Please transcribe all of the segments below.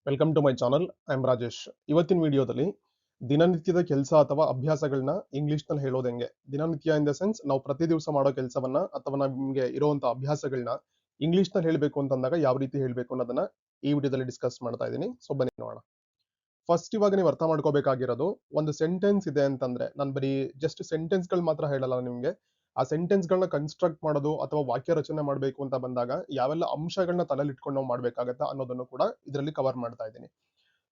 Welcome to my channel. I am Rajesh. ಇವತ್ತಿನ ವಿಡಿಯೋದಲ್ಲಿ ದಿನನಿತ್ಯದ ಕೆಲಸ ಅಥವಾ ಅಭ್ಯಾಸಗಳನ್ನ ಇಂಗ್ಲಿಷ್ನಲ್ಲಿ ಹೇಳೋದು ಹೆಂಗೆ. ದಿನನಿತ್ಯ ಇನ್ ದ ಸೆನ್ಸ್ ನಾವು ಪ್ರತಿ ದಿವಸ ಮಾಡೋ ಕೆಲಸವನ್ನ ಅಥವಾ ನಮಗೆ ಇರುವಂತ ಅಭ್ಯಾಸಗಳನ್ನ ಇಂಗ್ಲಿಷ್ನಲ್ಲಿ ಹೇಳಬೇಕು ಅಂತಂದಾಗ ಯಾವ ರೀತಿ ಹೇಳಬೇಕು ಅನ್ನೋದನ್ನ ಈ ವಿಡಿಯೋದಲ್ಲಿ ಡಿಸ್ಕಸ್ ಮಾಡ್ತಾ ಇದ್ದೀನಿ. ಸೊ ಬನ್ನಿ ನೋಡೋಣ. ಫಸ್ಟ್ ಇವಾಗ ನೀವು ಅರ್ಥ ಮಾಡ್ಕೋಬೇಕಾಗಿರೋದು, ಒಂದು ಸೆಂಟೆನ್ಸ್ ಇದೆ ಅಂತಂದ್ರೆ ನಾನು ಬರೀ ಜಸ್ಟ್ ಸೆಂಟೆನ್ಸ್ಗಳು ಮಾತ್ರ ಹೇಳಲ್ಲ ನಿಮ್ಗೆ. ಆ ಸೆಂಟೆನ್ಸ್ಗಳನ್ನ ಕನ್ಸ್ಟ್ರಕ್ಟ್ ಮಾಡೋದು ಅಥವಾ ವಾಕ್ಯ ರಚನೆ ಮಾಡಬೇಕು ಅಂತ ಬಂದಾಗ ಯಾವೆಲ್ಲ ಅಂಶಗಳನ್ನ ತಲೆಯಲ್ಲಿ ಇಟ್ಕೊಂಡು ನಾವು ಮಾಡ್ಬೇಕಾಗತ್ತಾ ಅನ್ನೋದನ್ನು ಕೂಡ ಇದರಲ್ಲಿ ಕವರ್ ಮಾಡ್ತಾ ಇದ್ದೀನಿ.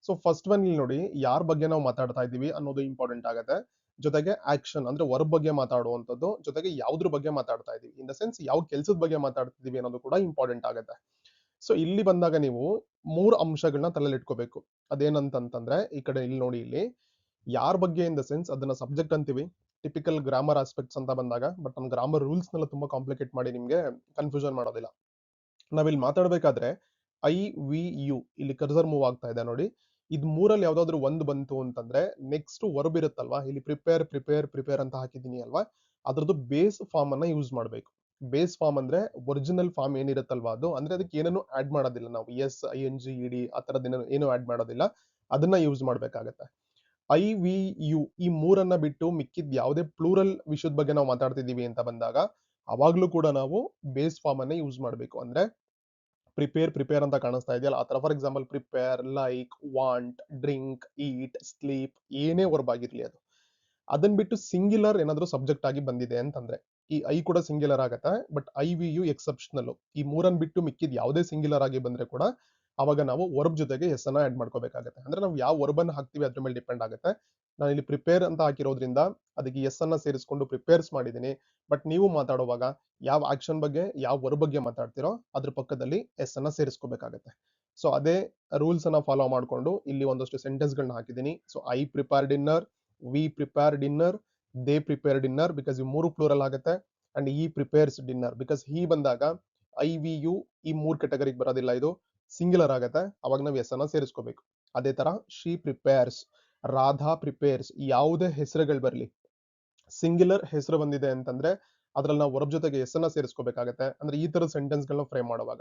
ಸೊ ಫಸ್ಟ್ ಒನ್ ಇಲ್ಲಿ ನೋಡಿ, ಯಾರ ಬಗ್ಗೆ ನಾವು ಮಾತಾಡ್ತಾ ಇದ್ದೀವಿ ಅನ್ನೋದು ಇಂಪಾರ್ಟೆಂಟ್ ಆಗುತ್ತೆ. ಜೊತೆಗೆ ಆಕ್ಷನ್ ಅಂದ್ರೆ ವರ್ಬ್ ಬಗ್ಗೆ ಮಾತಾಡುವಂಥದ್ದು, ಜೊತೆಗೆ ಯಾವ್ದ್ರ ಬಗ್ಗೆ ಮಾತಾಡ್ತಾ ಇದೀವಿ, ಇನ್ ದ ಸೆನ್ಸ್ ಯಾವ ಕೆಲಸದ ಬಗ್ಗೆ ಮಾತಾಡ್ತಿದೀವಿ ಅನ್ನೋದು ಕೂಡ ಇಂಪಾರ್ಟೆಂಟ್ ಆಗುತ್ತೆ. ಸೊ ಇಲ್ಲಿ ಬಂದಾಗ ನೀವು ಮೂರು ಅಂಶಗಳನ್ನ ತಲೆಯಲ್ಲಿ ಇಟ್ಕೋಬೇಕು. ಅದೇನಂತಂದ್ರೆ ಈ ಕಡೆ ಇಲ್ಲಿ ನೋಡಿ, ಇಲ್ಲಿ ಯಾರ ಬಗ್ಗೆ ಇನ್ ದ ಸೆನ್ಸ್ ಅದನ್ನ ಸಬ್ಜೆಕ್ಟ್ ಅಂತೀವಿ. ಟಿಪಿಕಲ್ ಗ್ರಾಮರ್ ಆಸ್ಪೆಕ್ಟ್ಸ್ ಅಂತ ಬಂದಾಗ, ಬಟ್ ನಾನು ಗ್ರಾಮರ್ ರೂಲ್ಸ್ ನೆಲ್ಲ ತುಂಬಾ ಕಾಂಪ್ಲಿಕೇಟ್ ಮಾಡಿ ನಿಮ್ಗೆ ಕನ್ಫ್ಯೂಷನ್ ಮಾಡೋದಿಲ್ಲ. ನಾವಿಲ್ಲಿ ಮಾತಾಡ್ಬೇಕಾದ್ರೆ ಐ ವಿ ಯು ಇಲ್ಲಿ ಕರ್ಸರ್ ಮೂವ್ ಆಗ್ತಾ ಇದೆ ನೋಡಿ. ಇದು ಮೂರಲ್ಲಿ ಯಾವ್ದಾದ್ರು ಒಂದು ಬಂತು ಅಂತಂದ್ರೆ ನೆಕ್ಸ್ಟ್ ವರ್ಬ್ ಇರುತ್ತಲ್ವಾ, ಇಲ್ಲಿ ಪ್ರಿಪೇರ್ ಪ್ರಿಪೇರ್ ಪ್ರಿಪೇರ್ ಅಂತ ಹಾಕಿದೀನಿ ಅಲ್ವಾ, ಅದ್ರದ್ದು ಬೇಸ್ ಫಾರ್ಮ್ ಅನ್ನ ಯೂಸ್ ಮಾಡ್ಬೇಕು. ಬೇಸ್ ಫಾರ್ಮ್ ಅಂದ್ರೆ ಒರಿಜಿನಲ್ ಫಾರ್ಮ್ ಏನಿರುತ್ತಲ್ವಾ ಅದು, ಅಂದ್ರೆ ಅದಕ್ಕೆ ಏನನ್ನು ಆಡ್ ಮಾಡೋದಿಲ್ಲ ನಾವು, S I N G E D ಆ ತರದ್ ಏನು ಆಡ್ ಮಾಡೋದಿಲ್ಲ, ಅದನ್ನ ಯೂಸ್ ಮಾಡ್ಬೇಕಾಗತ್ತೆ. ಐ ವಿ ಯು ಈ ಮೂರನ್ನ ಬಿಟ್ಟು ಮಿಕ್ಕಿದ್ ಯಾವುದೇ ಪ್ಲೂರಲ್ ವಿಷಯದ ಬಗ್ಗೆ ನಾವು ಮಾತಾಡ್ತಿದೀವಿ ಅಂತ ಬಂದಾಗ ಅವಾಗ್ಲೂ ಕೂಡ ನಾವು ಬೇಸ್ ಫಾರ್ಮ್ ಅನ್ನ ಯೂಸ್ ಮಾಡಬೇಕು. ಅಂದ್ರೆ ಪ್ರಿಪೇರ್ ಪ್ರಿಪೇರ್ ಅಂತ ಕಾಣಿಸ್ತಾ ಇದೆಯಲ್ಲ ಆ ತರ, for example prepare, like, want, drink, eat, sleep, ಏನೇ ವರ್ಬ್ ಆಗಿರ್ಲಿ ಅದು. ಅದನ್ನ ಬಿಟ್ಟು ಸಿಂಗ್ಯುಲರ್ ಏನಾದ್ರೂ ಸಬ್ಜೆಕ್ಟ್ ಆಗಿ ಬಂದಿದೆ ಅಂತಂದ್ರೆ ಈ ಐ ಕೂಡ ಸಿಂಗ್ಯುಲರ್ ಆಗತ್ತೆ, but I we you exceptional. ಈ ಮೂರನ್ ಬಿಟ್ಟು ಮಿಕ್ಕಿದ್ ಯಾವುದೇ ಸಿಂಗ್ಯುಲರ್ ಆಗಿ ಬಂದ್ರೆ ಕೂಡ ಅವಾಗ ನಾವು ವರ್ಬ್ ಜೊತೆಗೆ ಎಸ್ ಅನ್ನ ಆಡ್ ಮಾಡ್ಕೋಬೇಕಾಗತ್ತೆ. ಅಂದ್ರೆ ನಾವು ಯಾವ ವರ್ಬ್ ಅನ್ನ ಹಾಕ್ತಿವಿ ಅದ್ರ ಮೇಲೆ ಡಿಪೆಂಡ್ ಆಗುತ್ತೆ. ನಾನು ಇಲ್ಲಿ ಪ್ರಿಪೇರ್ ಅಂತ ಹಾಕಿರೋದ್ರಿಂದ ಅದಕ್ಕೆ ಎಸ್ ಅನ್ನ ಸೇರಿಸ್ಕೊಂಡು ಪ್ರಿಪೇರ್ಸ್ ಮಾಡಿದೀನಿ. ಬಟ್ ನೀವು ಮಾತಾಡುವಾಗ ಯಾವ ಆಕ್ಷನ್ ಬಗ್ಗೆ ಯಾವ ವರ್ಬ್ ಬಗ್ಗೆ ಮಾತಾಡ್ತಿರೋ ಅದ್ರ ಪಕ್ಕದಲ್ಲಿ ಎಸ್ ಅನ್ನ ಸೇರಿಸ್ಕೋಬೇಕಾಗತ್ತೆ. ಸೊ ಅದೇ ರೂಲ್ಸ್ ಅನ್ನ ಫಾಲೋ ಮಾಡ್ಕೊಂಡು ಇಲ್ಲಿ ಒಂದಷ್ಟು ಸೆಂಟೆನ್ಸ್ ಗಳನ್ನ ಹಾಕಿದೀನಿ. So I prepare dinner, we prepare dinner, they prepare dinner because ಇವು ಮೂರು ಪ್ಲೂರಲ್ ಆಗುತ್ತೆ. ಅಂಡ್ ಈ ಪ್ರಿಪೇರ್ಸ್ ಡಿನ್ನರ್ ಬಿಕಾಸ್ ಹಿ ಬಂದಾಗ ಐ ವಿ ಯು ಈ ಮೂರು ಕೆಟಗರಿಗೆ ಬರೋದಿಲ್ಲ, ಇದು ಸಿಂಗ್ಯುಲರ್ ಆಗತ್ತೆ, ಅವಾಗ ನಾವು ಎಸ್ ಅನ್ನ ಸೇರಿಸ್ಕೋಬೇಕು. ಅದೇ ತರ ಶಿ ಪ್ರಿಪೇರ್ಸ್, ರಾಧಾ ಪ್ರಿಪೇರ್ಸ್, ಯಾವುದೇ ಹೆಸರುಗಳು ಬರಲಿ, ಸಿಂಗ್ಯುಲರ್ ಹೆಸರು ಬಂದಿದೆ ಅಂತಂದ್ರೆ ಅದ್ರಲ್ಲಿ ನಾವು ವರ್ಬ್ ಜೊತೆಗೆ ಎಸ್ ಅನ್ನ ಸೇರಿಸ್ಕೋಬೇಕಾಗತ್ತೆ. ಅಂದ್ರೆ ಈ ತರ ಸೆಂಟೆನ್ಸ್ ಗಳನ್ನ ಫ್ರೇಮ್ ಮಾಡುವಾಗ.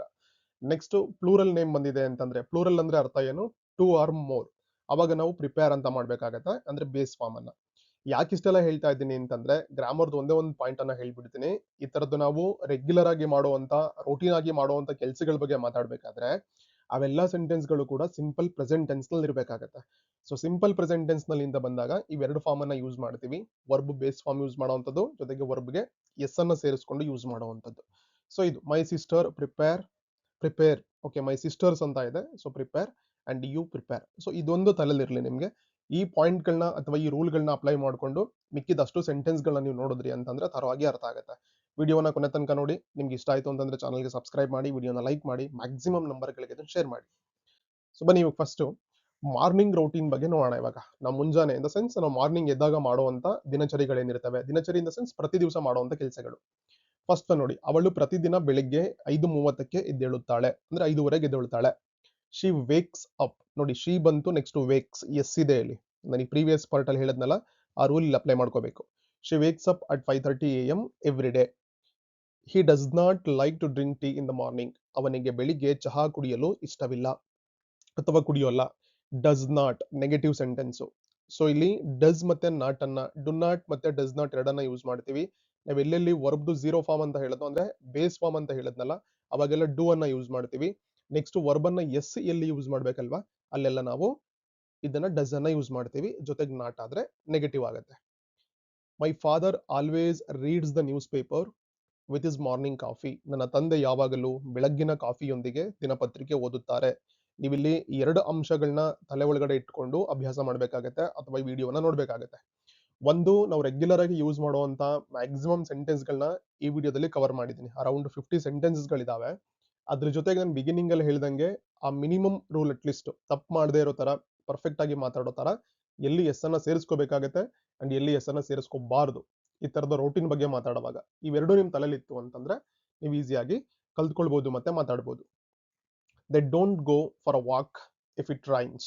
ನೆಕ್ಸ್ಟ್ ಪ್ಲೂರಲ್ ನೇಮ್ ಬಂದಿದೆ ಅಂತಂದ್ರೆ, ಪ್ಲೂರಲ್ ಅಂದ್ರೆ ಅರ್ಥ ಏನು, ಟೂ ಆರ್ ಮೋರ್, ಅವಾಗ ನಾವು ಪ್ರಿಪೇರ್ ಅಂತ ಮಾಡ್ಬೇಕಾಗತ್ತೆ, ಅಂದ್ರೆ ಬೇಸ್ ಫಾರ್ಮ್ ಅನ್ನ. ಯಾಕೆ ಇಷ್ಟೆಲ್ಲ ಹೇಳ್ತಾ ಇದ್ದೀನಿ ಅಂತಂದ್ರೆ ಗ್ರಾಮರ್ದು ಒಂದೇ ಒಂದು ಪಾಯಿಂಟ್ ಅನ್ನ ಹೇಳ್ಬಿಡ್ತೀನಿ. ಈ ತರದ್ದು ನಾವು ರೆಗ್ಯುಲರ್ ಆಗಿ ಮಾಡುವಂತ, ರೂಟೀನ್ ಆಗಿ ಮಾಡುವಂತ ಕೆಲಸಗಳ ಬಗ್ಗೆ ಮಾತಾಡ್ಬೇಕಾದ್ರೆ ಅವೆಲ್ಲ ಸೆಂಟೆನ್ಸ್ ಗಳು ಕೂಡ ಸಿಂಪಲ್ ಪ್ರೆಸೆಂಟ್ ಟೆನ್ಸ್ ನಲ್ಲಿ ಇರಬೇಕಾಗತ್ತೆ. ಸೊ ಸಿಂಪಲ್ ಪ್ರೆಸೆಂಟ್ ಟೆನ್ಸ್ ನಲ್ಲಿ ಇಂದ ಬಂದಾಗ ಇವೆರಡು ಫಾರ್ಮ್ ಅನ್ನ ಯೂಸ್ ಮಾಡ್ತೀವಿ. ವರ್ಬ್ ಬೇಸ್ ಫಾರ್ಮ್ ಯೂಸ್ ಮಾಡುವಂತದ್ದು, ಜೊತೆಗೆ ವರ್ಬ್ಗೆ ಎಸ್ ಅನ್ನ ಸೇರಿಸ್ಕೊಂಡು ಯೂಸ್ ಮಾಡುವಂತದ್ದು. ಸೊ ಇದು my sister prepare, prepare, okay my sisters ಅಂತ ಇದೆ, so prepare and you prepare. So ಇದೊಂದು ತಲೆಯಲ್ಲಿರಲಿ ನಿಮ್ಗೆ. ಈ ಪಾಯಿಂಟ್ಗಳನ್ನ ಅಥವಾ ಈ ರೂಲ್ಗಳನ್ನ ಅಪ್ಲೈ ಮಾಡಿಕೊಂಡು ಮಿಕ್ಕಿದಷ್ಟು ಸೆಂಟೆನ್ಸ್ಗಳನ್ನ ನೀವು ನೋಡಿದ್ರಿ ಅಂತಂದ್ರೆ ತರವಾಗಿ ಅರ್ಥ ಆಗುತ್ತೆ. ವಿಡಿಯೋನ ಕೊನೆ ತನಕ ನೋಡಿ. ನಿಮ್ಗೆ ಇಷ್ಟ ಆಯ್ತು ಅಂತಂದ್ರೆ ಚಾನಲ್ಗೆ ಸಬ್ಸ್ಕ್ರೈಬ್ ಮಾಡಿ, ವಿಡಿಯೋನ ಲೈಕ್ ಮಾಡಿ, ಮ್ಯಾಕ್ಸಿಮಮ್ ನಂಬರ್ಗಳಿಗೆ ಶೇರ್ ಮಾಡಿ. ಸೊ ಬನ್ನಿ ಇವಾಗ ಫಸ್ಟ್ ಮಾರ್ನಿಂಗ್ ರೌಟೀನ್ ಬಗ್ಗೆ ನೋಡೋಣ. ಇವಾಗ ನಾವು ಮುಂಜಾನೆ ಇನ್ ದ ಸೆನ್ಸ್ ನಾವು ಮಾರ್ನಿಂಗ್ ಎದ್ದಾಗ ಮಾಡುವಂತ ದಿನಚರಿಗಳೇನಿರ್ತವೆ, ದಿನಚರಿ ಇನ್ ದ ಸೆನ್ಸ್ ಪ್ರತಿ ದಿವಸ ಮಾಡುವಂತ ಕೆಲಸಗಳು. ಫಸ್ಟ್ ನೋಡಿ, ಅವಳು ಪ್ರತಿದಿನ ಬೆಳಿಗ್ಗೆ 5:30ಕ್ಕೆ ಎದ್ದೇಳುತ್ತಾಳೆ, ಅಂದ್ರೆ 5:30ಗೆ ಎದ್ದೇಳುತ್ತಾಳೆ. ಶಿ ವೇಕ್ಸ್ ಅಪ್, ನೋಡಿ ಶಿ ಬಂತು, ನೆಕ್ಸ್ಟ್ ವೇಕ್ಸ್ ಎಸ್ ಇದೆ ಇಲ್ಲಿ. ನನಗೆ ಪ್ರೀವಿಯಸ್ ಪಾರ್ಟ್ ಅಲ್ಲಿ ಹೇಳದ್ನಲ್ಲ, ಆ ರೂಲ್ ಇಲ್ಲಿ ಅಪ್ಲೈ ಮಾಡ್ಕೋಬೇಕು. She wakes up at 5:30 AM every day. He does not like to drink tea in the morning, ಅವನಿಗೆ ಬೆಳಿಗ್ಗೆ ಚಹಾ ಕುಡಿಯಲು ಇಷ್ಟವಿಲ್ಲ ಅಥವಾ ಕುಡಿಯೋಲ್ಲ. Does not negative sentence. So ಇಲ್ಲಿ ಡಸ್ ಮತ್ತೆ ನಾಟ್ ಅನ್ನ, ಡು ನಾಟ್ ಮತ್ತೆ ಡಸ್ ನಾಟ್ ಎರಡನ್ನ ಯೂಸ್ ಮಾಡ್ತೀವಿ. ನಾವ್ ಎಲ್ಲೆಲ್ಲಿ ವರ್ಬ್ದು ಝೀರೋ ಫಾರ್ಮ್ ಅಂತ ಹೇಳೋದು, ಅಂದ್ರೆ ಬೇಸ್ ಫಾರ್ಮ್ ಅಂತ ಹೇಳದ್ನಲ್ಲ, ಅವಾಗೆಲ್ಲ ಡೂ ಅನ್ನ ಯೂಸ್ ಮಾಡ್ತೀವಿ. ನೆಕ್ಸ್ಟ್ ವರ್ಬ್ ಅನ್ನ ಎಸ್ ಎಲ್ಲಿ ಯೂಸ್ ಮಾಡ್ಬೇಕಲ್ವಾ, ಅಲ್ಲೆಲ್ಲ ನಾವು ಇದನ್ನ ಡಸ್ ಅನ್ನ ಯೂಸ್ ಮಾಡ್ತೀವಿ. ಜೊತೆಗೆ ನಾಟ್ ಆದ್ರೆ ನೆಗೆಟಿವ್ ಆಗುತ್ತೆ. My father always reads the newspaper with his morning coffee, ನನ್ನ ತಂದೆ ಯಾವಾಗಲೂ ಬೆಳಗ್ಗಿನ ಕಾಫಿಯೊಂದಿಗೆ ದಿನಪತ್ರಿಕೆ ಓದುತ್ತಾರೆ. ನೀವಿಲ್ಲಿ ಎರಡು ಅಂಶಗಳನ್ನ ತಲೆ ಒಳಗಡೆ ಇಟ್ಕೊಂಡು ಅಭ್ಯಾಸ ಮಾಡ್ಬೇಕಾಗತ್ತೆ ಅಥವಾ ಈ ವಿಡಿಯೋನ ನೋಡ್ಬೇಕಾಗತ್ತೆ. ಒಂದು, ನಾವು ರೆಗ್ಯುಲರ್ ಆಗಿ ಯೂಸ್ ಮಾಡುವಂತ ಮ್ಯಾಕ್ಸಿಮಮ್ ಸೆಂಟೆನ್ಸ್ ಗಳನ್ನ ಈ ವಿಡಿಯೋದಲ್ಲಿ ಕವರ್ ಮಾಡಿದ್ದೀನಿ. ಅರೌಂಡ್ 50 ಸೆಂಟೆನ್ಸಸ್ ಗಳಿದಾವೆ. ಅದ್ರ ಜೊತೆಗೆ ನಾನು ಬಿಗಿನಿಂಗ್ ಅಲ್ಲಿ ಹೇಳ್ದಂಗೆ ಆ ಮಿನಿಮಮ್ ರೂಲ್, ಅಟ್ ಲೀಸ್ಟ್ ತಪ್ಪು ಮಾಡದೇ ಇರೋ ತರ, ಪರ್ಫೆಕ್ಟ್ ಆಗಿ ಮಾತಾಡೋ ತರ, ಎಲ್ಲಿ ಎಸ್ ಅನ್ನ ಸೇರಿಸ್ಕೋಬೇಕಾಗತ್ತೆ ಅಂಡ್ ಎಲ್ಲಿ ಎಸ್ ಅನ್ನ ಸೇರಿಸ್ಕೋಬಾರ್ದು, ಈ ತರದ ರೋಟೀನ್ ಬಗ್ಗೆ ಮಾತಾಡುವಾಗ ಇವೆರಡು ನಿಮ್ ತಲೆಯಲ್ಲಿ ಇತ್ತು ಅಂತಂದ್ರೆ ನೀವು ಈಸಿಯಾಗಿ ಕಲ್ತ್ಕೊಳ್ಬಹುದು ಮತ್ತೆ ಮಾತಾಡ್ಬೋದು. They don't go for a walk if it rains,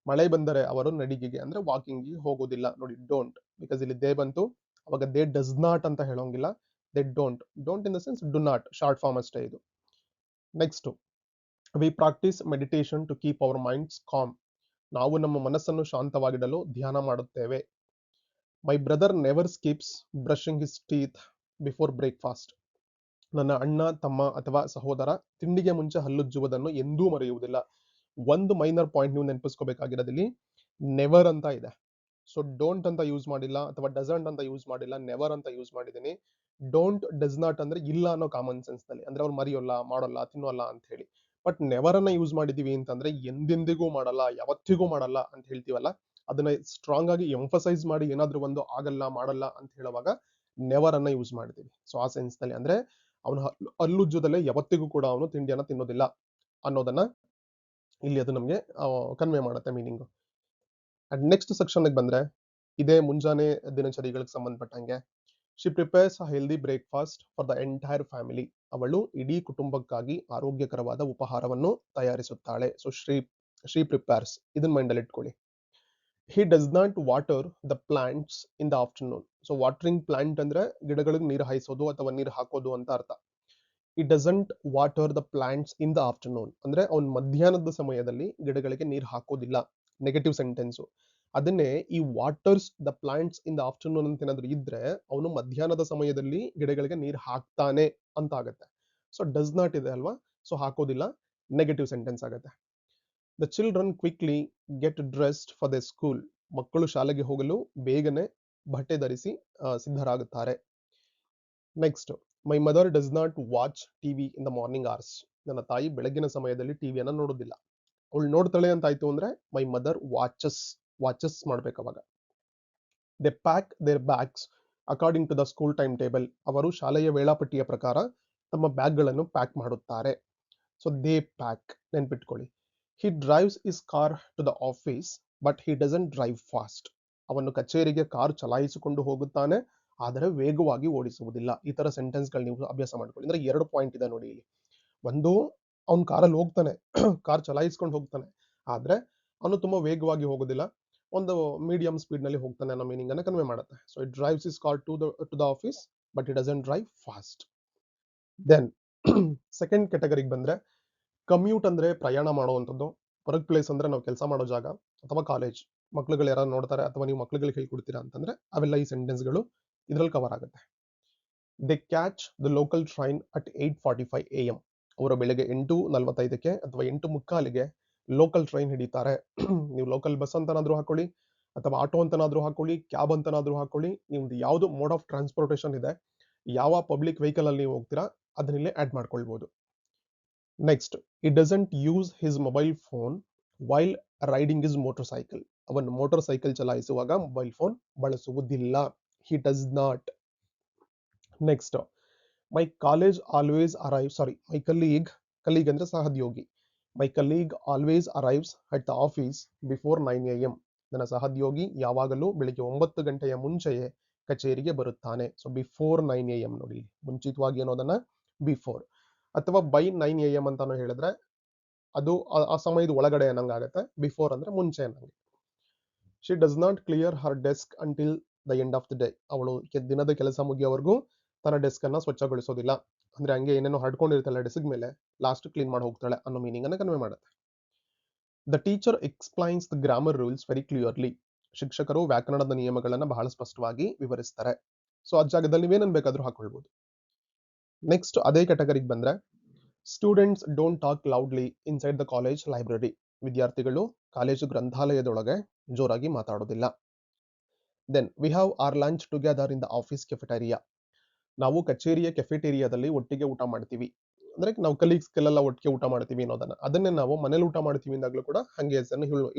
ಮಳೆ ಬಂದರೆ ಅವರು ನಡಿಗೆಗೆ ಅಂದ್ರೆ ವಾಕಿಂಗ್ ಹೋಗೋದಿಲ್ಲ. ನೋಡಿ ಡೋಂಟ್, ಬಿಕಾಸ್ ಇಲ್ಲಿ ದೇ ಬಂತು, ಅವಾಗ ದೇ ಡಸ್ ನಾಟ್ ಅಂತ ಹೇಳೋಂಗಿಲ್ಲ. They don't, don't in the sense do not, short form ಅಷ್ಟೇ ಇದು. Next, we practise meditation to keep our minds calm. ನಾವು ನಮ್ಮ ಮನಸ್ಸನ್ನು ಶಾಂತವಾಗಿಡಲು ಧ್ಯಾನ ಮಾಡುತ್ತೇವೆ. My brother never skips brushing his teeth before breakfast. ನನ್ನ ಅಣ್ಣ, ತಮ್ಮ ಅಥವಾ ಸಹೋದರ ತಿಂಡಿಗೆ ಮುಂಚೆ ಹಲ್ಲುಜ್ಜುವುದನ್ನು ಎಂದೂ ಮರೆಯುವುದಿಲ್ಲ. ಒಂದು ಮೈನರ್ ಪಾಯಿಂಟ್ ನೀವು ನೆನಪಿಸ್ಕೋಬೇಕಾಗಿರೋದಿಲ್ಲಿ, ನೆವರ್ ಅಂತ ಇದೆ. ಸೊ ಡೋಂಟ್ ಅಂತ ಯೂಸ್ ಮಾಡಿಲ್ಲ ಅಥವಾ ಡಸಂಟ್ ಅಂತ ಯೂಸ್ ಮಾಡಿಲ್ಲ, ನೆವರ್ ಅಂತ ಯೂಸ್ ಮಾಡಿದ್ದೀನಿ. ಡೋಂಟ್, ಡಸ್ ನಾಟ್ ಅಂದ್ರೆ ಇಲ್ಲ ಅನ್ನೋ ಕಾಮನ್ ಸೆನ್ಸ್ ನಲ್ಲಿ, ಅಂದ್ರೆ ಅವ್ರು ಮರೆಯೋಲ್ಲ, ಮಾಡೋಲ್ಲ, ತಿನ್ನೋಲ್ಲ ಅಂತ ಹೇಳಿ. ಬಟ್ ನೆವರ್ ಅನ್ನ ಯೂಸ್ ಮಾಡಿದೀವಿ ಅಂತಂದ್ರೆ ಎಂದೆಂದಿಗೂ ಮಾಡಲ್ಲ, ಯಾವತ್ತಿಗೂ ಮಾಡಲ್ಲ ಅಂತ ಹೇಳ್ತೀವಲ್ಲ, ಅದನ್ನ ಸ್ಟ್ರಾಂಗ್ ಆಗಿ ಎಂಫಸೈಸ್ ಮಾಡಿ ಏನಾದ್ರೂ ಒಂದು ಆಗಲ್ಲ, ಮಾಡಲ್ಲ ಅಂತ ಹೇಳುವಾಗ ನೆವರ್ ಅನ್ನ ಯೂಸ್ ಮಾಡ್ತೀವಿ. ಸೊ ಆ ಸೆನ್ಸ್ ನಲ್ಲಿ ಅಂದ್ರೆ ಅವನು ಹಲ್ಲುಜ್ಜುದಲ್ಲೇ ಯಾವತ್ತಿಗೂ ಕೂಡ ಅವನು ತಿಂಡಿಯನ್ನ ತಿನ್ನೋದಿಲ್ಲ ಅನ್ನೋದನ್ನ ಇಲ್ಲಿ ಅದು ನಮಗೆ ಕನ್ವೆ ಮಾಡುತ್ತೆ ಮೀನಿಂಗ್. ಅಂಡ್ ನೆಕ್ಸ್ಟ್ ಸೆಕ್ಷನ್ ಬಂದ್ರೆ, ಇದೇ ಮುಂಜಾನೆ ದಿನಚರಿಗಳಿಗೆ ಸಂಬಂಧಪಟ್ಟಂಗೆ, she prepares a healthy breakfast for the entire family. ಅವಳು ಇಡೀ ಕುಟುಂಬಕ್ಕಾಗಿ ಆರೋಗ್ಯಕರವಾದ ಉಪಹಾರವನ್ನು ತಯಾರಿಸುತ್ತಾಳೆ. ಸೊ ಶಿ ಪ್ರಿಪೇರ್ಸ್, ಇದನ್ನ ಮೈಂಡ್ ಅಲ್ಲಿ ಇಟ್ಕೊಳ್ಳಿ. ಹಿ does not water the plants in the afternoon. So watering plant ಅಂದ್ರೆ ಗಿಡಗಳಿಗೆ ನೀರು ಹಾಯಿಸೋದು ಅಥವಾ ನೀರು ಹಾಕೋದು ಅಂತ ಅರ್ಥ. It doesn't water the plants in the afternoon ಅಂದ್ರೆ ಅವ್ನು ಮಧ್ಯಾಹ್ನದ ಸಮಯದಲ್ಲಿ ಗಿಡಗಳಿಗೆ ನೀರು ಹಾಕೋದಿಲ್ಲ. Negative sentence. ಅದನ್ನೇ ಈ waters the plants in the afternoon ಅಂತ ಏನಾದ್ರು ಇದ್ರೆ ಅವನು ಮಧ್ಯಾಹ್ನದ ಸಮಯದಲ್ಲಿ ಗಿಡಗಳಿಗೆ ನೀರು ಹಾಕ್ತಾನೆ ಅಂತ ಆಗತ್ತೆ. ಸೊ ಡಸ್ ನಾಟ್ ಇದೆ ಅಲ್ವಾ, ಸೊ ಹಾಕೋದಿಲ್ಲ, ನೆಗೆಟಿವ್ ಸೆಂಟೆನ್ಸ್ ಆಗತ್ತೆ. The children quickly get dressed for the school. ಮಕ್ಕಳು ಶಾಲೆಗೆ ಹೋಗಲು ಬೇಗನೆ ಬಟ್ಟೆ ಧರಿಸಿ ಸಿದ್ಧರಾಗುತ್ತಾರೆ. Next, my mother does not watch TV in the morning hours. ನನ್ನ ತಾಯಿ ಬೆಳಗಿನ ಸಮಯದಲ್ಲಿ ಟಿವಿಯನ್ನ ನೋಡೋದಿಲ್ಲ. ಅವಳು ನೋಡ್ತಾಳೆ ಅಂತ ಆಯ್ತು ಅಂದ್ರೆ ಮೈ ಮದರ್ ವಾಚಸ್ ಮಾಡ್ಬೇಕು ಅವಾಗ. They pack their bags according to the school time table. ಅವರು ಶಾಲೆಯ ವೇಳಾಪಟ್ಟಿಯ ಪ್ರಕಾರ ತಮ್ಮ ಬ್ಯಾಗ್ಗಳನ್ನು ಪ್ಯಾಕ್ ಮಾಡುತ್ತಾರೆ. ಸೊ ದೇ ಪ್ಯಾಕ್, ನೆನ್ಪಿಟ್ಕೊಳ್ಳಿ. He drives his car to the office but he doesn't drive fast. ಅವನು ಕಚೇರಿಗೆ ಕಾರ್ ಚಲಾಯಿಸಿಕೊಂಡು ಹೋಗುತ್ತಾನೆ, ಆದರೆ ವೇಗವಾಗಿ ಓಡಿಸುವುದಿಲ್ಲ. ಈ ತರ ಸೆಂಟೆನ್ಸ್ ಗಳು ನೀವು ಅಭ್ಯಾಸ ಮಾಡ್ಕೊಳ್ಳಿ. ಅಂದ್ರೆ 2 ಪಾಯಿಂಟ್ ಇದೆ ನೋಡಿ ಇಲ್ಲಿ. ಒಂದು, ಅವ್ನು ಕಾರಲ್ಲಿ ಹೋಗ್ತಾನೆ, ಕಾರ್ ಚಲಾಯಿಸ್ಕೊಂಡು ಹೋಗ್ತಾನೆ, ಆದ್ರೆ ಅವನು ತುಂಬಾ ವೇಗವಾಗಿ ಹೋಗೋದಿಲ್ಲ, ಒಂದು ಮೀಡಿಯಂ ಸ್ಪೀಡ್ ನಲ್ಲಿ ಹೋಗ್ತಾನೆ ಅನ್ನೋ ಮೀನಿಂಗ್ ಅನ್ನ ಕನ್ವೆ ಮಾಡುತ್ತೆ. So it drives his car to the office but it doesn't drive fast. Then second ಕೆಟಗರಿಗೆ ಬಂದ್ರೆ, ಕಮ್ಯೂಟ್ ಅಂದ್ರೆ ಪ್ರಯಾಣ ಮಾಡುವಂಥದ್ದು. ವರ್ಕ್ ಪ್ಲೇಸ್ ಅಂದ್ರೆ ನಾವು ಕೆಲಸ ಮಾಡೋ ಜಾಗ ಅಥವಾ ಕಾಲೇಜ್. ಮಕ್ಳುಗಳು ಯಾರು ನೋಡ್ತಾರೆ ಅಥವಾ ನೀವು ಮಕ್ಳುಗಳಿಗೆ ಹೇಳ್ಕೊಡ್ತೀರಾ ಅಂತಂದ್ರೆ ಅವೆಲ್ಲ ಈ ಸೆಂಟೆನ್ಸ್ಗಳು ಇದ್ರಲ್ಲಿ ಕವರ್ ಆಗುತ್ತೆ. They catch the local train at 8:45 AM. ಅವರು ಬೆಳಗ್ಗೆ 8:45 ಅಥವಾ 8:45 ಲೋಕಲ್ ಟ್ರೈನ್ ಹಿಡಿತಾರೆ. ನೀವು ಲೋಕಲ್ ಬಸ್ ಅಂತನಾದ್ರೂ ಹಾಕೊಳ್ಳಿ ಅಥವಾ ಆಟೋ ಅಂತನಾದ್ರೂ ಹಾಕೊಳ್ಳಿ, ಕ್ಯಾಬ್ ಅಂತನಾದ್ರೂ ಹಾಕೊಳ್ಳಿ, ನಿಮ್ದು ಯಾವ್ದು ಮೋಡ್ ಆಫ್ ಟ್ರಾನ್ಸ್ಪೋರ್ಟೇಷನ್ ಇದೆ, ಯಾವ ಪಬ್ಲಿಕ್ ವೆಹಿಕಲ್ ಅಲ್ಲಿ ನೀವು ಹೋಗ್ತೀರಾ ಅದನ್ನಿಲ್ಲಿ ಆಡ್ ಮಾಡ್ಕೊಳ್ಬಹುದು. Next, he doesn't use his mobile phone while riding his motorcycle. ಅವನು ಮೋಟಾರ್ ಸೈಕಲ್ ಚಲಾಯಿಸುವಾಗ ಮೊಬೈಲ್ ಫೋನ್ ಬಳಸುವುದಿಲ್ಲ. He does not. Next, my college always arrive sorry my colleague ಅಂದ್ರೆ ಸಹೋದ್ಯೋಗಿ. My colleague always arrives at the office before 9 AM. ನನ್ನ ಸಹೋದ್ಯೋಗಿ ಯಾವಾಗಲೂ ಬೆಳಿಗ್ಗೆ 9 ಗಂಟೆಯ ಮುಂಚೆಯೇ ಕಚೇರಿಗೆ ಬರುತ್ತಾನೆ. ಸೊ ಬಿಫೋರ್ 9 AM ನೋಡಿ, ಮುಂಚಿತವಾಗಿ ಅನ್ನೋದನ್ನ ಬಿಫೋರ್ ಅಥವಾ ಬೈ 9 AM ಅಂತಾನು ಹೇಳಿದ್ರೆ ಅದು ಆ ಸಮಯದ ಒಳಗಡೆ ಅನ್ನಂಗಾಗತ್ತೆ. ಬಿಫೋರ್ ಅಂದ್ರೆ ಮುಂಚೆ ಅನ್ನಂಗೆ. She does not clear Har desk until the end of the day. ಅವಳು ದಿನದ ಕೆಲಸ ಮುಗಿಯೋವರೆಗೂ ತನ್ನ ಡೆಸ್ಕ್ ಅನ್ನ ಸ್ವಚ್ಛಗೊಳಿಸೋದಿಲ್ಲ. ಅಂದ್ರೆ ಹಂಗೆ ಏನೇನೋ ಹಡ್ಕೊಂಡಿರ್ತಾಳೆ ಡೆಸ್ಕ್ ಮೇಲೆ, ಲಾಸ್ಟ್ ಕ್ಲೀನ್ ಮಾಡಿ ಹೋಗ್ತಾಳೆ ಅನ್ನೋ ಮೀನಿಂಗ್ ಅನ್ನ ಕನ್ವೆ ಮಾಡುತ್ತೆ. The teacher explains the grammar rules very clearly. ಶಿಕ್ಷಕರು ವ್ಯಾಕರಣದ ನಿಯಮಗಳನ್ನ ಬಹಳ ಸ್ಪಷ್ಟವಾಗಿ ವಿವರಿಸ್ತಾರೆ. ಸೊ ಆ ಜಾಗದಲ್ಲಿ ನೀವೇನನ್ ಬೇಕಾದ್ರೂ ಹಾಕೊಳ್ಬಹುದು. ನೆಕ್ಸ್ಟ್, ಅದೇ ಕ್ಯಾಟಗರಿಗೆ ಬಂದ್ರೆ, students don't talk loudly inside the college library. ವಿದ್ಯಾರ್ಥಿಗಳು ಕಾಲೇಜು ಗ್ರಂಥಾಲಯದೊಳಗೆ ಜೋರಾಗಿ ಮಾತಾಡೋದಿಲ್ಲ. Then we have our lunch together in the office cafeteria. ನಾವು ಕಚೇರಿಯ ಕೆಫೆಟೇರಿಯಾದಲ್ಲಿ ಒಟ್ಟಿಗೆ ಊಟ ಮಾಡ್ತೀವಿ. ಅಂದ್ರೆ ನಾವು ಕಲೀಗ್ಸ್ಗೆಲ್ಲ ಒಟ್ಟಿಗೆ ಊಟ ಮಾಡ್ತೀವಿ ಅನ್ನೋದನ್ನ, ಅದನ್ನೇ ನಾವು ಮನೇಲಿ ಊಟ ಮಾಡ್ತೀವಿ ಅಂದಾಗ್ಲೂ ಕೂಡ ಹಂಗೆ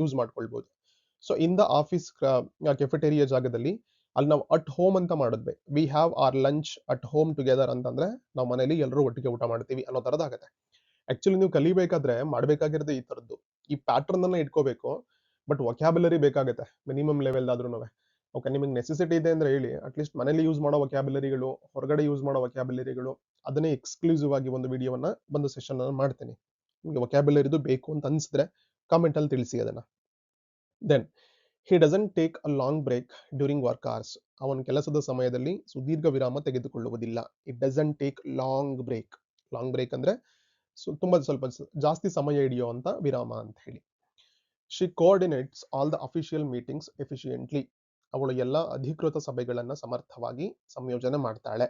ಯೂಸ್ ಮಾಡ್ಕೊಳ್ಬಹುದು. So in the office cafeteria ಜಾಗದಲ್ಲಿ ಅಲ್ಲಿ ನಾವು ಅಟ್ ಹೋಮ್ ಅಂತ ಮಾಡಿದ್ವಿ. We have our lunch at home together ಅಂತಂದ್ರೆ ನಾವು ಮನೇಲಿ ಎಲ್ಲರೂ ಒಟ್ಟಿಗೆ ಊಟ ಮಾಡ್ತೀವಿ ಅನ್ನೋ ತರದಾಗತ್ತೆ. ಆಕ್ಚುಲಿ ನೀವು ಕಲಿಬೇಕಾದ್ರೆ ಮಾಡ್ಬೇಕಾಗಿರೋದು ಈ ತರದ್ದು. ಈ ಪ್ಯಾಟರ್ನ್ ಅನ್ನ ಇಟ್ಕೋಬೇಕು, ಬಟ್ ವೊಕ್ಯಾಬುಲರಿ ಬೇಕಾಗುತ್ತೆ ಮಿನಿಮಮ್ ಲೆವೆಲ್ ಆದ್ರೂ. ಓಕೆ, ನಿಮಗೆ ನೆಸೆಸಿಟಿ ಇದೆ ಅಂದ್ರೆ ಹೇಳಿ, ಅಟ್ಲೀಸ್ಟ್ ಮನೇಲಿ ಯೂಸ್ ಮಾಡೋ ವೊಕ್ಯಾಬುಲರಿಗಳು, ಹೊರಗಡೆ ಯೂಸ್ ಮಾಡೋ ವೊಕ್ಯಾಬುಲರಿಗಳು, ಅದನ್ನೇ ಎಕ್ಸ್ಕ್ಲೂಸಿವ್ ಆಗಿ ಒಂದು ವಿಡಿಯೋವನ್ನ ಒಂದು ಸೆಷನ್ ಅನ್ನು ಮಾಡ್ತೀನಿ. ನಿಮಗೆ ವೊಕ್ಯಾಬುಲರಿದು ಬೇಕು ಅಂತ ಅನ್ಸಿದ್ರೆ ಕಾಮೆಂಟ್ ಅಲ್ಲಿ ತಿಳಿಸಿ ಅದನ್ನ. Then he doesn't take a long break during work hours. ಅವನ ಕೆಲಸದ ಸಮಯದಲ್ಲಿ ಸುದೀರ್ಘ ವಿರಾಮ ತೆಗೆದುಕೊಳ್ಳುವುದಿಲ್ಲ. It doesn't take long break. Long break ಅಂದ್ರೆ ತುಂಬಾ ಸ್ವಲ್ಪ ಜಾಸ್ತಿ ಸಮಯ ಹಿಡಿಯುವಂತ ವಿರಾಮ ಅಂತ ಹೇಳಿ. She coordinates all the official meetings efficiently. ಅವಳು ಎಲ್ಲ ಅಧಿಕೃತ ಸಭೆಗಳನ್ನ ಸಮರ್ಥವಾಗಿ ಸಂಯೋಜನೆ ಮಾಡ್ತಾಳೆ.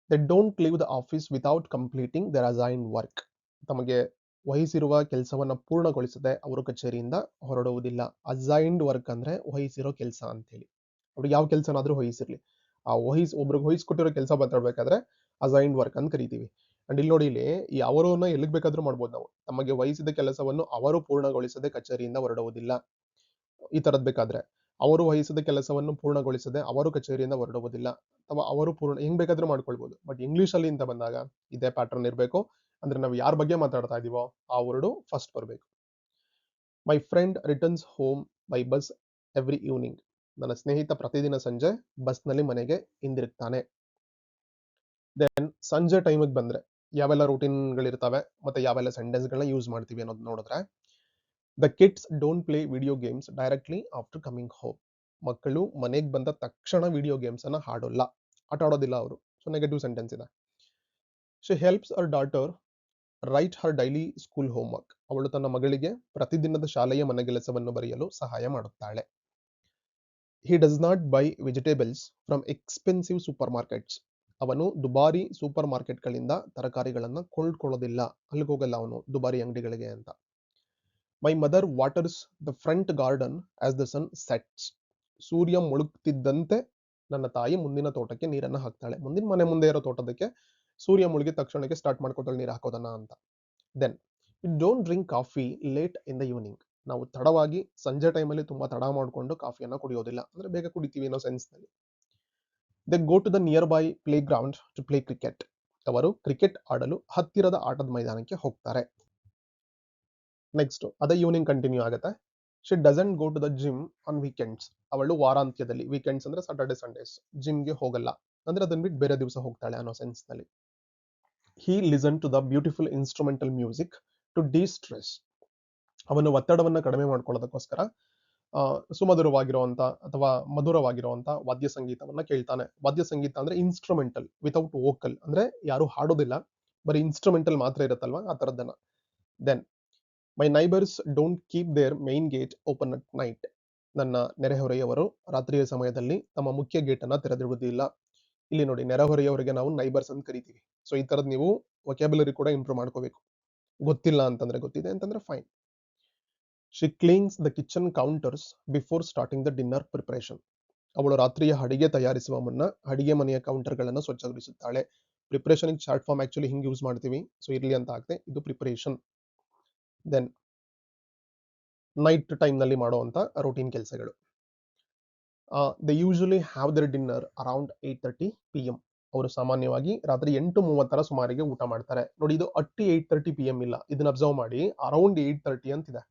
They don't leave the office without completing their assigned work. ತಮಗೆ ವಹಿಸಿರುವ ಕೆಲಸವನ್ನ ಪೂರ್ಣಗೊಳಿಸದೆ ಅವರು ಕಚೇರಿಯಿಂದ ಹೊರಡುವುದಿಲ್ಲ. ಅಸೈನ್ಡ್ ವರ್ಕ್ ಅಂದ್ರೆ ವಹಿಸಿರೋ ಕೆಲಸ ಅಂತ ಹೇಳಿ. ಅವ್ರಿಗೆ ಯಾವ ಕೆಲಸನಾದ್ರೂ ವಹಿಸಿರ್ಲಿ, ಆ ಒಬ್ರಿಗೆ ವಹಿಸ್ಕೊಟ್ಟಿರೋ ಕೆಲಸ ಮಾತಾಡ್ಬೇಕಾದ್ರೆ ಅಸೈನ್ಡ್ ವರ್ಕ್ ಅಂತ ಕರಿತೀವಿ. ಅಂಡ್ ಇಲ್ಲಿ ನೋಡಿ, ಇಲ್ಲಿ ಈ ಅವರನ್ನ ಎಲ್ಲಿಗೆ ಬೇಕಾದ್ರೂ ಮಾಡ್ಬೋದು ನಾವು. ತಮಗೆ ವಹಿಸಿದ ಕೆಲಸವನ್ನು ಅವರು ಪೂರ್ಣಗೊಳಿಸದೆ ಕಚೇರಿಯಿಂದ ಹೊರಡುವುದಿಲ್ಲ, ಈ ತರದ್ ಬೇಕಾದ್ರೆ. ಅವರು ವಹಿಸಿದ ಕೆಲಸವನ್ನು ಪೂರ್ಣಗೊಳಿಸದೆ ಅವರು ಕಚೇರಿಯಿಂದ ಹೊರಡುವುದಿಲ್ಲ, ಅಥವಾ ಅವರು ಹೆಂಗ್ ಬೇಕಾದ್ರೂ ಮಾಡ್ಕೊಳ್ಬಹುದು. ಬಟ್ ಇಂಗ್ಲಿಷ್ ಅಲ್ಲಿ ಅಂತ ಬಂದಾಗ ಇದೇ ಪ್ಯಾಟರ್ನ್ ಇರಬೇಕು. ಅಂದ್ರೆ ನಾವು ಯಾರ ಬಗ್ಗೆ ಮಾತಾಡ್ತಾ ಇದೀವೋ ಆ ವರ್ಡ್ ಫಸ್ಟ್ ಬರಬೇಕು. My friend returns home by bus every evening. ನನ್ನ ಸ್ನೇಹಿತ ಪ್ರತಿದಿನ ಸಂಜೆ ಬಸ್ನಲ್ಲಿ ಮನೆಗೆ ಹಿಂದಿರುಗ್ತಾನೆ. ದೆನ್ ಸಂಜೆ ಟೈಮಿಗೆ ಬಂದ್ರೆ ಯಾವೆಲ್ಲ ರೂಟೀನ್ಗಳಿರ್ತವೆ ಮತ್ತೆ ಯಾವೆಲ್ಲ ಸೆಂಟೆನ್ಸ್ಗಳನ್ನ ಯೂಸ್ ಮಾಡ್ತೀವಿ ಅನ್ನೋದು ನೋಡಿದ್ರೆ, the kids don't play video games directly after coming home. ಮಕ್ಕಳು ಮನೆಗೆ ಬಂದ ತಕ್ಷಣ ವಿಡಿಯೋ ಗೇಮ್ಸ್ ಅನ್ನ ಆಟ ಆಡೋದಿಲ್ಲ ಅವರು. ಸೊ ನೆಗೆಟಿವ್ ಸೆಂಟೆನ್ಸ್ ಇದೆ. She helps her daughter write her daily school homework. ಅವಳು ತನ್ನ ಮಗಳಿಗೆ ಪ್ರತಿದಿನದ ಶಾಲೆಯ ಮನೆಗೆಲಸವನ್ನು ಬರೆಯಲು ಸಹಾಯ ಮಾಡುತ್ತಾಳೆ. He does not buy vegetables from expensive supermarkets. ಅವನು ದುಬಾರಿ ಸೂಪರ್ ಮಾರ್ಕೆಟ್ಗಳಿಂದ ತರಕಾರಿಗಳನ್ನ ಕೊಂಡ್ಕೊಳ್ಳೋದಿಲ್ಲ. ಅಲ್ಲಿಗೆ ಹೋಗಲ್ಲ ಅವನು ದುಬಾರಿ ಅಂಗಡಿಗಳಿಗೆ ಅಂತ. My mother waters the front garden as the sun sets. ಸೂರ್ಯ ಮುಳುಗ್ತಿದ್ದಂತೆ ನನ್ನ ತಾಯಿ ಮುಂದಿನ ತೋಟಕ್ಕೆ ನೀರನ್ನ ಹಾಕ್ತಾಳೆ. ಮುಂದಿನ ಮನೆ ಮುಂದೆ ಇರೋ ತೋಟದಕ್ಕೆ ಸೂರ್ಯ ಮುಳುಗಿದ ತಕ್ಷಣಕ್ಕೆ ಸ್ಟಾರ್ಟ್ ಮಾಡ್ಕೊತಾಳೆ ನೀರು ಹಾಕೋದನ್ನ ಅಂತ. Then you don't drink coffee late in the evening. ನಾವು ತಡವಾಗಿ ಸಂಜೆ ಟೈಮಲ್ಲಿ ತುಂಬಾ ತಡ ಮಾಡಿಕೊಂಡು ಕಾಫಿಯನ್ನ ಕುಡಿಯೋದಿಲ್ಲ, ಅಂದ್ರೆ ಬೇಗ ಕುಡಿತೀವಿ ಅನ್ನೋ ಸೆನ್ಸ್ ನಲ್ಲಿ. They go to the nearby playground to play cricket. ಅವರು ಕ್ರಿಕೆಟ್ ಆಡಲು ಹತ್ತಿರದ ಆಟದ ಮೈದಾನಕ್ಕೆ ಹೋಗ್ತಾರೆ. ನೆಕ್ಸ್ಟ್ ಅದೇ ಈವ್ನಿಂಗ್ ಕಂಟಿನ್ಯೂ ಆಗುತ್ತೆ. She doesn't go to the gym on weekends. ಅವಳು ವಾರಾಂತ್ಯದಲ್ಲಿ, ವೀಕೆಂಡ್ಸ್ ಅಂದ್ರೆ ಸಾಟರ್ಡೆ ಸಂಡೇಸ್, ಜಿಮ್ಗೆ ಹೋಗಲ್ಲ. ಅಂದ್ರೆ ಅದನ್ನ ಬಿಟ್ಟು ಬೇರೆ ದಿವಸ ಹೋಗ್ತಾಳೆ ಅನ್ನೋ ಸೆನ್ಸ್ ನಲ್ಲಿ. He listen to the beautiful instrumental music to destress. ಅವನು ಒತ್ತಡವನ್ನ ಕಡಿಮೆ ಮಾಡ್ಕೊಳ್ಳೋದಕ್ಕೋಸ್ಕರ ಸುಮಧುರವಾಗಿರುವಂತ ಅಥವಾ ಮಧುರವಾಗಿರುವಂತ ವಾದ್ಯ ಸಂಗೀತವನ್ನ ಕೇಳ್ತಾನೆ. ವಾದ್ಯ ಸಂಗೀತ ಅಂದ್ರೆ ಇನ್ಸ್ಟ್ರೂಮೆಂಟಲ್ ವಿತೌಟ್ ವೋಕಲ್, ಅಂದ್ರೆ ಯಾರು ಹಾಡೋದಿಲ್ಲ, ಬರೀ ಇನ್ಸ್ಟ್ರೂಮೆಂಟಲ್ ಮಾತ್ರ ಇರುತ್ತಲ್ವಾ, ಆ ತರದ್ದನ್ನ. Then my neighbours don't keep their main gate open at night. ನನ್ನ ನೆರೆಹೊರೆಯವರು ರಾತ್ರಿಯ ಸಮಯದಲ್ಲಿ ತಮ್ಮ ಮುಖ್ಯ ಗೇಟ್ ಅನ್ನ ತೆರೆದಿಡುವುದಿಲ್ಲ. ಇಲ್ಲಿ ನೋಡಿ, ನೆರೆಹೊರೆಯವರಿಗೆ ನಾವು ನೈಬರ್ಸ್ ಅಂತ ಕರಿತೀವಿ. ಸೊ ಈ ತರದ್ ನೀವು ವೊಕ್ಯಾಬುಲರಿ ಕೂಡ ಇಂಪ್ರೂವ್ ಮಾಡ್ಕೋಬೇಕು. ಗೊತ್ತಿಲ್ಲ ಅಂತಂದ್ರೆ, ಗೊತ್ತಿದೆ ಅಂತಂದ್ರೆ fine. She cleanse the kitchen counters before starting the dinner preparation. ಅವಳು ರಾತ್ರಿಯ ಅಡಿಗೆ ತಯಾರಿಸುವ ಮುನ್ನ ಅಡಿಗೆ ಮನೆಯ ಕೌಂಟರ್ಗಳನ್ನು ಸ್ವಚ್ಛಗೊಳಿಸುತ್ತಾಳೆ. ಪ್ರಿಪರೇಷನ್ ಶಾರ್ಟ್ ಫಾರ್ಮ್ ಆಕ್ಚುಲಿ ಹಿಂಗೆ ಯೂಸ್ ಮಾಡ್ತೀವಿ, ಸೊ ಇರ್ಲಿ ಅಂತ ಆಗ್ತದೆ, ಇದು ಪ್ರಿಪರೇಷನ್. ದೆನ್ ನೈಟ್ ಟೈಮ್ ನಲ್ಲಿ ಮಾಡುವಂತ ರೂಟೀನ್ ಕೆಲಸಗಳು. They usually have there dinner around 8:30 PM. ಅವರು ಸಾಮಾನ್ಯವಾಗಿ ರಾತ್ರಿ 8:30 ಸುಮಾರಿಗೆ ಊಟ ಮಾಡ್ತಾರೆ. ನೋಡಿ, ಇದು ಅಟ್ಟಿ 8:30 PM ಇಲ್ಲ, ಇದನ್ನ ಅಬ್ಸರ್ವ್ ಮಾಡಿ. ಅರೌಂಡ್ 8:30 ಅಂತಿದೆ.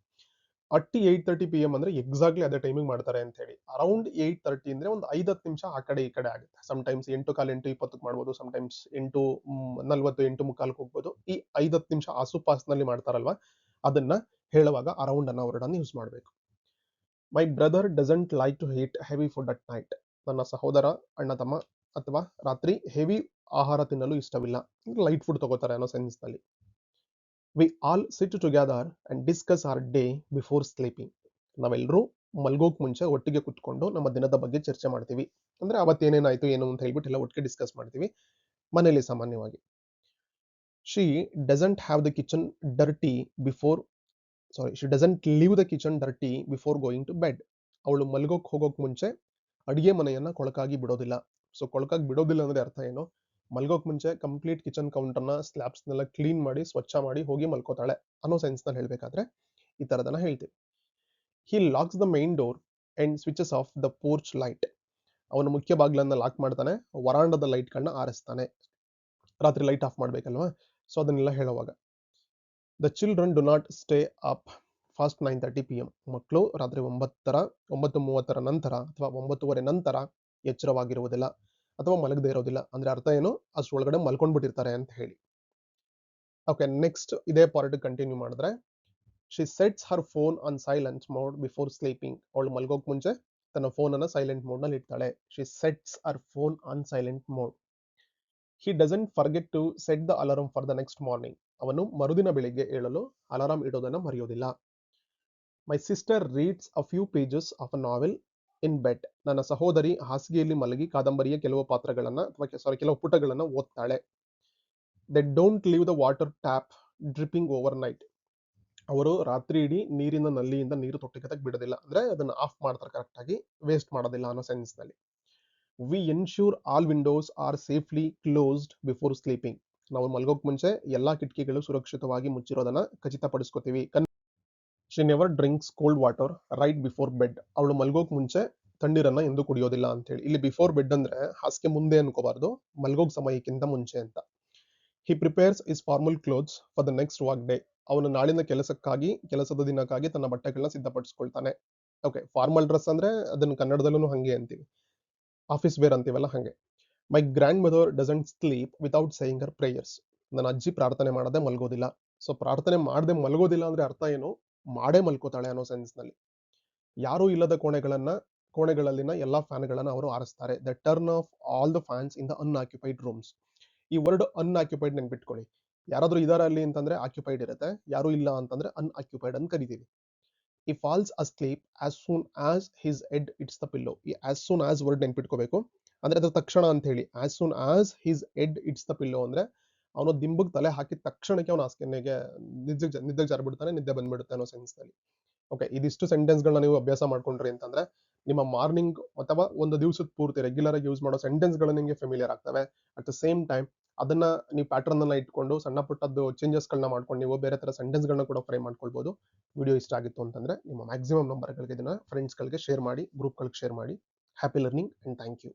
ಅಟ್ಟಿ 8:30 PM ಅಂದ್ರೆ ಎಕ್ಸಾಕ್ಟ್ಲಿ ಅದೇ ಟೈಮಿಂಗ್ ಮಾಡ್ತಾರೆ ಅಂತ ಹೇಳಿ. ಅರೌಂಡ್ 8:30 ಅಂದ್ರೆ ಒಂದು 5-10 ನಿಮಿಷ ಆ ಕಡೆ ಈ ಕಡೆ ಆಗುತ್ತೆ. ಸಮ್ಟೈಮ್ಸ್ 8:15, 8:20 ಮಾಡ್ಬೋದು, ಸಮ್ಟೈಮ್ಸ್ 8:40, 8:45 ಹೋಗ್ಬೋದು. ಈ 5-10 ನಿಮಿಷ ಆಸುಪಾಸ್ನಲ್ಲಿ ಮಾಡ್ತಾರಲ್ವಾ, ಅದನ್ನ ಹೇಳುವಾಗ ಅರೌಂಡ್ ಅನ್ನೋ ವರ್ಡ್ ಅನ್ನು ಯೂಸ್ ಮಾಡಬೇಕು. My brother doesn't like to eat heavy food at night. ನನ್ನ ಸಹೋದರ, ಅಣ್ಣ ತಮ್ಮ ಅಥವಾ ರಾತ್ರಿ ಹೆವಿ ಆಹಾರ ತಿನ್ನಲು ಇಷ್ಟವಿಲ್ಲ, ಲೈಟ್ ಫುಡ್ ತಗೋತಾರೆ ಅನ್ನೋ ಸೆನ್ಸ್ ನಲ್ಲಿ. We all sit together and discuss our day before sleeping. ನಾವೆಲ್ಲರೂ ಮಲ್ಗೋಕ್ ಮುಂಚೆ ಒಟ್ಟಿಗೆ ಕುತ್ಕೊಂಡು ನಮ್ಮ ದಿನದ ಬಗ್ಗೆ ಚರ್ಚೆ ಮಾಡ್ತೀವಿ. ಅಂದ್ರೆ ಅವತ್ತೇನೇನಾಯ್ತು ಏನು ಅಂತ ಹೇಳ್ಬಿಟ್ಟು ಎಲ್ಲ ಒಟ್ಟಿಗೆ ಡಿಸ್ಕಸ್ ಮಾಡ್ತೀವಿ ಮನೇಲಿ ಸಾಮಾನ್ಯವಾಗಿ. She doesn't have the kitchen dirty before she doesn't leave the kitchen dirty before going to bed. ಅವಳು ಮಲ್ಗೋಕ್ ಹೋಗೋಕ್ ಮುಂಚೆ ಅಡಿಗೆ ಮನೆಯನ್ನ ಕೊಳಕಾಗಿ ಬಿಡೋದಿಲ್ಲ. ಸೊ ಕೊಳಕಾಗಿ ಬಿಡೋದಿಲ್ಲ ಅಂದ್ರೆ ಅರ್ಥ ಏನು? ಮಲ್ಗೋಕ್ ಮುಂಚೆ ಕಂಪ್ಲೀಟ್ ಕಿಚನ್ ಕೌಂಟರ್ನ ಸ್ಲ್ಯಾಬ್ಸ್ನೆಲ್ಲ ಕ್ಲೀನ್ ಮಾಡಿ ಸ್ವಚ್ಛ ಮಾಡಿ ಹೋಗಿ ಮಲ್ಕೋತಾಳೆ ಅನ್ನೋ ಸೆನ್ಸ್ ನಲ್ಲಿ ಹೇಳ್ಬೇಕಾದ್ರೆ ಈ ತರದನ್ನ ಹೇಳ್ತೀವಿ. He locks the main door and switches off the porch light. ಅವನು ಮುಖ್ಯ ಬಾಗ್ಲನ್ನ ಲಾಕ್ ಮಾಡ್ತಾನೆ, ವರಾಂಡದ ಲೈಟ್ಗಳನ್ನ ಆರಿಸ್ತಾನೆ. ರಾತ್ರಿ ಲೈಟ್ ಆಫ್ ಮಾಡ್ಬೇಕಲ್ವಾ, ಸೊ ಅದನ್ನೆಲ್ಲ ಹೇಳುವಾಗ. The children do not stay up fast 9:30 PM. ಮಕ್ಕಳು ರಾತ್ರಿ 9:30 ನಂತರ ಅಥವಾ 9:15 ನಂತರ ಎಚ್ಚರವಾಗಿರುವುದಿಲ್ಲ ಅಥವಾ ಮಲಗದೇ ಇರೋದಿಲ್ಲ. ಅಂದ್ರೆ ಅರ್ಥ ಏನು? ಅಷ್ಟೊಳಗಡೆ ಮಲ್ಕೊಂಡ್ಬಿಟ್ಟಿರ್ತಾರೆ ಅಂತ ಹೇಳಿ. ಓಕೆ, ನೆಕ್ಸ್ಟ್ ಇದೇ ಪಾರ್ಟ್ ಕಂಟಿನ್ಯೂ ಮಾಡಿದ್ರೆ, she sets her phone on silent mode before sleeping. ಅವಳು ಮಲ್ಗೋಕ್ ಮುಂಚೆ ತನ್ನ ಫೋನ್ ಅನ್ನ ಸೈಲೆಂಟ್ ಮೋಡ್ ನಲ್ಲಿ ಇಡ್ತಾಳೆ. She sets her phone on silent mode. He doesn't forget to set the alarm for the next morning. ಅವನು ಮರುದಿನ ಬೆಳಿಗ್ಗೆ ಏಳಲು ಅಲಾರಾಂ ಇಡೋದನ್ನ ಮರೆಯೋದಿಲ್ಲ. My sister reads a few pages of a novel in bed. ನನ್ನ ಸಹೋದರಿ ಹಾಸಿಗೆಯಲ್ಲಿ ಮಲಗಿ ಕಾದಂಬರಿಯ ಕೆಲವು ಪಾತ್ರಗಳನ್ನ ಅಥವಾ ಕೆಲವು ಪುಟಗಳನ್ನ ಓದ್ತಾಳೆ. They don't leave the water tap dripping overnight. ಅವರು ರಾತ್ರಿ ಇಡೀ ನೀರಿನ ನಲ್ಲಿಯಿಂದ ನೀರು ತೊಟ್ಟಿಗೆ ಬಿಡೋದಿಲ್ಲ, ಅಂದ್ರೆ ಅದನ್ನ ಆಫ್ ಮಾಡ್ತಾರೆ, ಕರೆಕ್ಟ್ ಆಗಿ ವೇಸ್ಟ್ ಮಾಡೋದಿಲ್ಲ ಅನ್ನೋ ಸೆನ್ಸ್ ನಲ್ಲಿ. We ensure all windows are safely closed before sleeping. ನಾವು ಮಲ್ಗೋಕ್ ಮುಂಚೆ ಎಲ್ಲಾ ಕಿಟಕಿಗಳು ಸುರಕ್ಷಿತವಾಗಿ ಮುಚ್ಚಿರೋದನ್ನ ಖಚಿತಪಡಿಸ್ಕೋತೀವಿ. She never drinks cold water right before bed. ಅವಳು ಮಲ್ಗೋಕ್ ಮುಂಚೆ ತಣ್ಣೀರನ್ನ ಎಂದು ಕುಡಿಯೋದಿಲ್ಲ ಅಂತ ಹೇಳಿ. ಇಲ್ಲಿ ಬಿಫೋರ್ ಬೆಡ್ ಅಂದ್ರೆ ಹಾಸಿಗೆ ಮುಂದೆ ಅನ್ಕೋಬಾರ್ದು, ಮಲ್ಗೋಕ್ ಸಮಯಕ್ಕಿಂತ ಮುಂಚೆ ಅಂತ. He prepares his formal clothes for the next work day. ಅವನು ನಾಳಿನ ಕೆಲಸದ ದಿನಕ್ಕಾಗಿ ತನ್ನ ಬಟ್ಟೆಗಳನ್ನ ಸಿದ್ಧಪಡಿಸ್ಕೊಳ್ತಾನೆ. ಓಕೆ, ಫಾರ್ಮಲ್ ಡ್ರೆಸ್ ಅಂದ್ರೆ ಅದನ್ನ ಕನ್ನಡದಲ್ಲೂ ಹಂಗೆ ಅಂತೀವಿ, ಆಫೀಸ್ ವೇರ್ ಅಂತೀವಲ್ಲ ಹಂಗೆ. My grandmother doesn't sleep without saying her prayers. ನನ್ನ ಅಜ್ಜಿ ಪ್ರಾರ್ಥನೆ ಮಾಡದೆ ಮಲ್ಗೋದಿಲ್ಲ. ಸೊ ಪ್ರಾರ್ಥನೆ ಮಾಡದೆ ಮಲ್ಗೋದಿಲ್ಲ ಅಂದ್ರೆ ಅರ್ಥ ಏನು, ಮಾಡೇ ಮಲ್ಕೋತಾಳೆ ಅನ್ನೋ ಸೆನ್ಸ್ ನಲ್ಲಿ. ಯಾರೂ ಇಲ್ಲದ ಕೋಣೆಗಳಲ್ಲಿನ ಎಲ್ಲಾ ಫ್ಯಾನ್ಗಳನ್ನ ಅವರು ಆರಿಸ್ತಾರೆ. The turn off all the fans in the unoccupied rooms. ಈ ವರ್ಡ್ ಅನ್ಆಕ್ಯುಪೈಡ್ ನೆನ್ಪಿಟ್ಕೊಳ್ಳಿ. ಯಾರಾದ್ರೂ ಇದಾರೆ ಅಲ್ಲಿ ಅಂತಂದ್ರೆ ಆಕ್ಯುಪೈಡ್ ಇರುತ್ತೆ, ಯಾರು ಇಲ್ಲ ಅಂತಂದ್ರೆ ಅನ್ಆಕ್ಯುಪೈಡ್ ಅಂತ ಕರಿತೀವಿ. He falls asleep as soon as his head hits the pillow. ಈ ಆಸ್ ಸೂನ್ ಆಸ್ ವರ್ಡ್ ನೆನ್ಪಿಟ್ಕೋಬೇಕು, ಅಂದ್ರೆ ಅದ್ರ ತಕ್ಷಣ ಅಂತ ಹೇಳಿ. As soon as his head hits the pillow ಅಂದ್ರೆ ಅವನು ದಿಂಬಗ್ ತಲೆ ಹಾಕಿದ ತಕ್ಷಣಕ್ಕೆ ಅವನು ಹಾಸಿಗೆಗೆ ನಿದ್ದೆ ಜಾರ್ಬಿಡ್ತಾನೆ, ನಿದ್ದೆ ಬಂದ್ಬಿಡುತ್ತೆ ಅನ್ನೋ ಸೆನ್ಸ್ ನಲ್ಲಿ. ಓಕೆ, ಇದಿಷ್ಟು ಸೆಂಟೆನ್ಸ್ ಗಳನ್ನ ನೀವು ಅಭ್ಯಾಸ ಮಾಡ್ಕೊಂಡ್ರಿ ಅಂತಂದ್ರೆ ನಿಮ್ಮ ಮಾರ್ನಿಂಗ್ ಅಥವಾ ಒಂದು ದಿವಸದ ಪೂರ್ತಿ ರೆಗ್ಯುಲರ್ ಆಗಿ ಯೂಸ್ ಮಾಡೋ ಸೆಂಟೆನ್ಸ್ ಗಳು ನಿಮಗೆ ಫೆಮಿಲಿಯರ್ ಆಗ್ತವೆ. ಅಟ್ ದ ಸೇಮ್ ಟೈಮ್ ಅದನ್ನ ನೀವು ಪ್ಯಾಟರ್ನ್ ಅನ್ನ ಇಟ್ಕೊಂಡು ಸಣ್ಣ ಪುಟ್ಟದ್ದು ಚೇಂಜಸ್ ಗಳನ್ನ ಮಾಡ್ಕೊಂಡು ನೀವು ಬೇರೆ ತರ ಸೆಂಟೆನ್ಸ್ ಗಳನ್ನ ಕೂಡ ಫ್ರೈ ಮಾಡ್ಕೊಳ್ಬಹುದು. ವಿಡಿಯೋ ಇಷ್ಟ ಆಗಿತ್ತು ಅಂತಂದ್ರೆ ನಿಮ್ಮ ಮ್ಯಾಕ್ಸಿಮಮ್ ನಂಬರ್ ಗಳಿಗೆ ಇದನ್ನ ಫ್ರೆಂಡ್ಸ್ ಗಳಿಗೆ ಶೇರ್ ಮಾಡಿ, ಗ್ರೂಪ್ ಗಳಿಗೆ ಶೇರ್ ಮಾಡಿ. Happy learning and thank you.